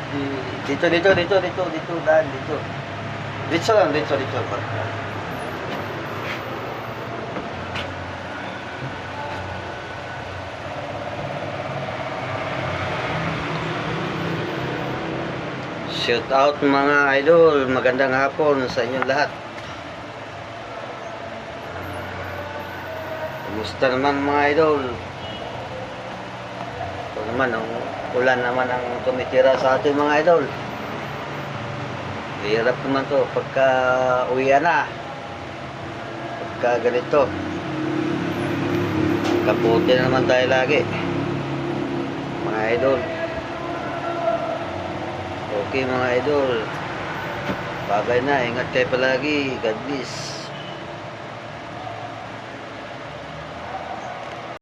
Dito, daan, dito. Dito lang, dito. Shout out mga idol, magandang hapon sa inyong lahat. Kumusta naman mga idol? Ito naman, ang ulan naman ang tumitira sa ating mga idol. Hirap naman to pagka uwian na. Pagka ganito. Kaputi na naman tayo lagi. Mga idol. Okay mga idol. Bye-bye na. Ingat kayo palagi. God bless.